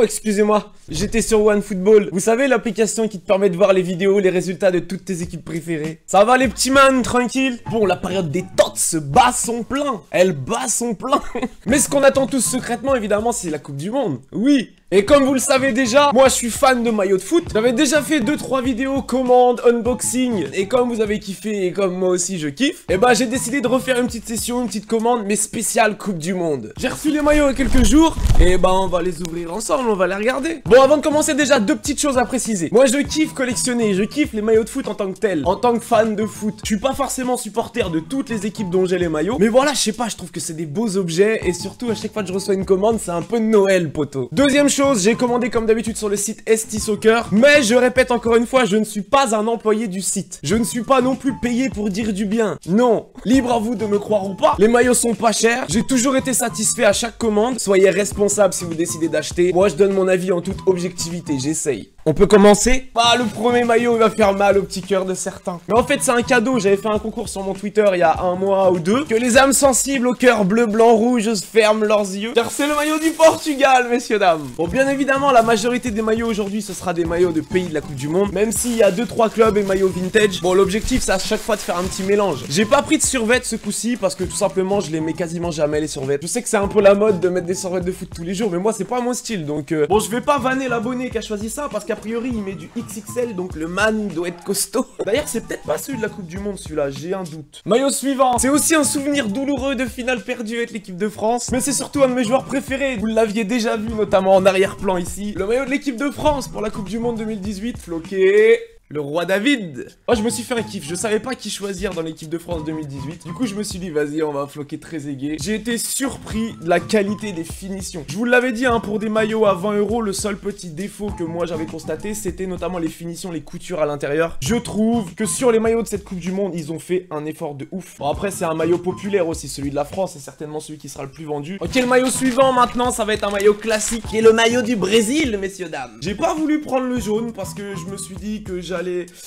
Oh, excusez-moi, j'étais sur OneFootball. Vous savez, l'application qui te permet de voir les vidéos, les résultats de toutes tes équipes préférées. Ça va les petits man, tranquille? Bon, la période des tots bat son plein. Elle bat son plein. Mais ce qu'on attend tous secrètement, évidemment, c'est la Coupe du Monde. Oui. Et comme vous le savez déjà, moi je suis fan de maillots de foot. J'avais déjà fait 2-3 vidéos commandes, unboxing. Et comme vous avez kiffé et comme moi aussi je kiffe, et bah j'ai décidé de refaire une petite session, une petite commande, mais spéciale Coupe du Monde. J'ai reçu les maillots il y a quelques jours. Et bah on va les ouvrir ensemble, on va les regarder. Bon, avant de commencer, déjà 2 petites choses à préciser. Moi je kiffe collectionner, je kiffe les maillots de foot en tant que tel. En tant que fan de foot. Je suis pas forcément supporter de toutes les équipes dont j'ai les maillots. Mais voilà, je sais pas, je trouve que c'est des beaux objets. Et surtout à chaque fois que je reçois une commande, c'est un peu Noël, poteau. Deuxième chose, j'ai commandé comme d'habitude sur le site ST Soccer, mais je répète encore une fois, je ne suis pas un employé du site. Je ne suis pas non plus payé pour dire du bien. Non, libre à vous de me croire ou pas. Les maillots sont pas chers, j'ai toujours été satisfait à chaque commande. Soyez responsable si vous décidez d'acheter. Moi je donne mon avis en toute objectivité, j'essaye. On peut commencer? Bah le premier maillot il va faire mal au petit cœur de certains. Mais en fait c'est un cadeau, j'avais fait un concours sur mon Twitter il y a 1 mois ou 2. Que les âmes sensibles au cœur bleu, blanc, rouge ferment leurs yeux. Car c'est le maillot du Portugal, messieurs dames. Bon, bien évidemment la majorité des maillots aujourd'hui ce sera des maillots de pays de la Coupe du Monde. Même s'il y a 2-3 clubs et maillots vintage. Bon, l'objectif c'est à chaque fois de faire un petit mélange. J'ai pas pris de survêt ce coup-ci parce que tout simplement je les mets quasiment jamais les survêts. Je sais que c'est un peu la mode de mettre des survêts de foot tous les jours, mais moi c'est pas mon style. Donc bon, je vais pas vanner l'abonné qui a choisi ça parce qu'a priori il met du XXL, donc le man doit être costaud. D'ailleurs c'est peut-être pas celui de la Coupe du Monde celui-là, j'ai un doute. Maillot suivant, c'est aussi un souvenir douloureux de finale perdue avec l'équipe de France, mais c'est surtout un de mes joueurs préférés. Vous l'aviez déjà vu notamment en arrière-plan ici. Le maillot de l'équipe de France pour la Coupe du Monde 2018, floqué. Le roi David. Moi je me suis fait un kiff, je savais pas qui choisir dans l'équipe de France 2018. Du coup je me suis dit vas-y on va floquer très aigué. J'ai été surpris de la qualité des finitions. Je vous l'avais dit hein, pour des maillots à 20 €, le seul petit défaut que moi j'avais constaté c'était notamment les finitions, les coutures à l'intérieur. Je trouve que sur les maillots de cette Coupe du Monde ils ont fait un effort de ouf. Bon après c'est un maillot populaire aussi, celui de la France c'est certainement celui qui sera le plus vendu. Ok, le maillot suivant maintenant ça va être un maillot classique qui est le maillot du Brésil, messieurs dames. J'ai pas voulu prendre le jaune parce que je me suis dit que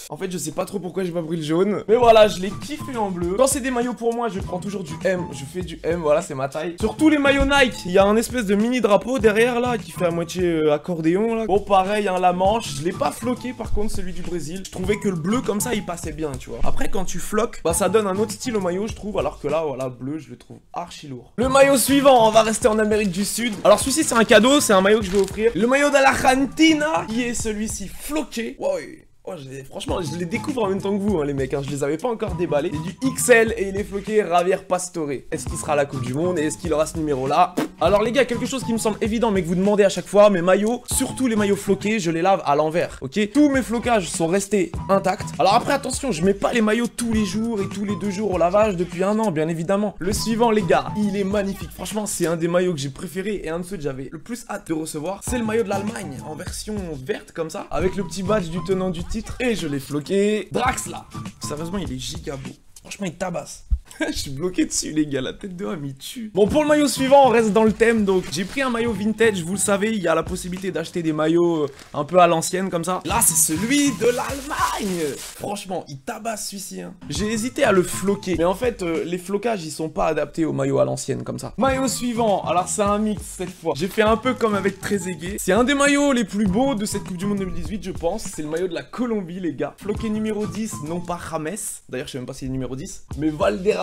en fait je sais pas trop pourquoi j'ai pas pris le jaune. Mais voilà, je l'ai kiffé en bleu. Quand c'est des maillots pour moi je prends toujours du M. Je fais du M, voilà c'est ma taille. Sur tous les maillots Nike, il y a un espèce de mini drapeau derrière là qui fait à moitié accordéon là. Bon pareil hein, la manche, je l'ai pas floqué par contre celui du Brésil. Je trouvais que le bleu comme ça il passait bien tu vois. Après quand tu floques, bah ça donne un autre style au maillot je trouve. Alors que là voilà bleu je le trouve archi lourd. Le maillot suivant, on va rester en Amérique du Sud. Alors celui-ci c'est un cadeau, c'est un maillot que je vais offrir. Le maillot de l'Argentina qui est celui-ci floqué. Wow. Oh, franchement, je les découvre en même temps que vous, hein, les mecs. Hein. Je les avais pas encore déballés. C'est du XL et il est floqué Javier Pastore. Est-ce qu'il sera à la Coupe du Monde et est-ce qu'il aura ce numéro-là? Alors, les gars, quelque chose qui me semble évident, mais que vous demandez à chaque fois, mes maillots, surtout les maillots floqués, je les lave à l'envers. Ok? Tous mes flocages sont restés intacts. Alors après, attention, je mets pas les maillots tous les jours et tous les 2 jours au lavage depuis 1 an, bien évidemment. Le suivant, les gars, il est magnifique. Franchement, c'est un des maillots que j'ai préféré et un de ceux que j'avais le plus hâte de recevoir. C'est le maillot de l'Allemagne en version verte comme ça, avec le petit badge du tenant du titre. Et je l'ai floqué. Drax là. Sérieusement, il est giga beau. Franchement, il tabasse. Je suis bloqué dessus les gars, la tête de homme il tue. Bon pour le maillot suivant on reste dans le thème donc j'ai pris un maillot vintage, vous le savez il y a la possibilité d'acheter des maillots un peu à l'ancienne comme ça. Là c'est celui de l'Allemagne. Franchement il tabasse celui-ci hein. J'ai hésité à le floquer mais en fait les flocages ils sont pas adaptés aux maillots à l'ancienne comme ça. Maillot suivant, alors c'est un mix cette fois. J'ai fait un peu comme avec Trezeguet. C'est un des maillots les plus beaux de cette Coupe du Monde 2018 je pense. C'est le maillot de la Colombie les gars. Floqué numéro 10, non pas James. D'ailleurs je sais même pas s'il est numéro 10. Mais Valderrama.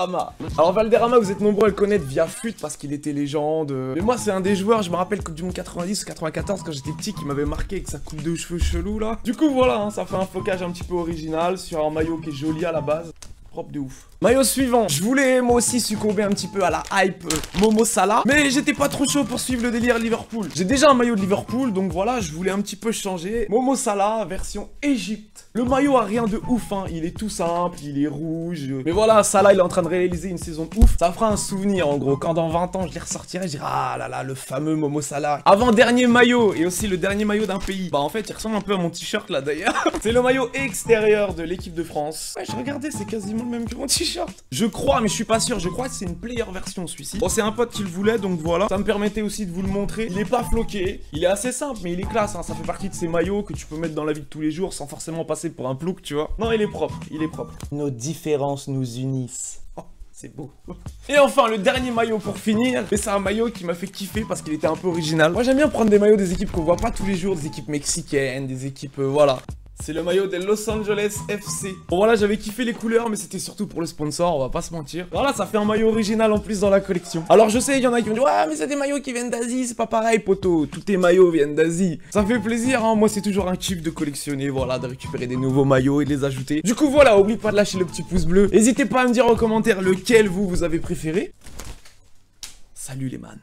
Alors Valderrama vous êtes nombreux à le connaître via FUT parce qu'il était légende. Mais moi c'est un des joueurs, je me rappelle Coupe du Monde 90 ou 94 quand j'étais petit qui m'avait marqué avec sa coupe de cheveux chelou là. Du coup voilà, hein, ça fait un flocage un petit peu original sur un maillot qui est joli à la base. Propre de ouf. Maillot suivant, je voulais moi aussi succomber un petit peu à la hype Momo Salah, mais j'étais pas trop chaud pour suivre le délire Liverpool. J'ai déjà un maillot de Liverpool, donc voilà, je voulais un petit peu changer. Momo Salah, version Égypte. Le maillot a rien de ouf, hein, il est tout simple, il est rouge. Mais voilà, Salah il est en train de réaliser une saison de ouf. Ça fera un souvenir en gros, quand dans 20 ans je les ressortirai, je dirai ah là là, le fameux Momo Salah. Avant-dernier maillot, et aussi le dernier maillot d'un pays. Bah en fait il ressemble un peu à mon t-shirt là d'ailleurs. C'est le maillot extérieur de l'équipe de France. Ouais, je regardais, c'est quasiment le même que mon t-shirt. Je crois, mais je suis pas sûr, je crois que c'est une player version celui-ci. Bon, c'est un pote qui le voulait, donc voilà. Ça me permettait aussi de vous le montrer. Il est pas floqué, il est assez simple, mais il est classe, hein. Ça fait partie de ces maillots que tu peux mettre dans la vie de tous les jours sans forcément passer pour un plouc, tu vois. Non, il est propre, il est propre. Nos différences nous unissent. Oh. C'est beau. Et enfin, le dernier maillot pour finir. Mais c'est un maillot qui m'a fait kiffer parce qu'il était un peu original. Moi, j'aime bien prendre des maillots des équipes qu'on voit pas tous les jours. Des équipes mexicaines, des équipes... voilà. C'est le maillot des Los Angeles FC. Bon voilà, j'avais kiffé les couleurs, mais c'était surtout pour le sponsor, on va pas se mentir. Voilà, ça fait un maillot original en plus dans la collection. Alors je sais, il y en a qui vont dire, ouais, mais c'est des maillots qui viennent d'Asie, c'est pas pareil, poto. Tous tes maillots viennent d'Asie. Ça fait plaisir, hein. Moi c'est toujours un kiff de collectionner, voilà, de récupérer des nouveaux maillots et de les ajouter. Du coup voilà, oublie pas de lâcher le petit pouce bleu. N'hésitez pas à me dire en commentaire lequel vous avez préféré. Salut les man.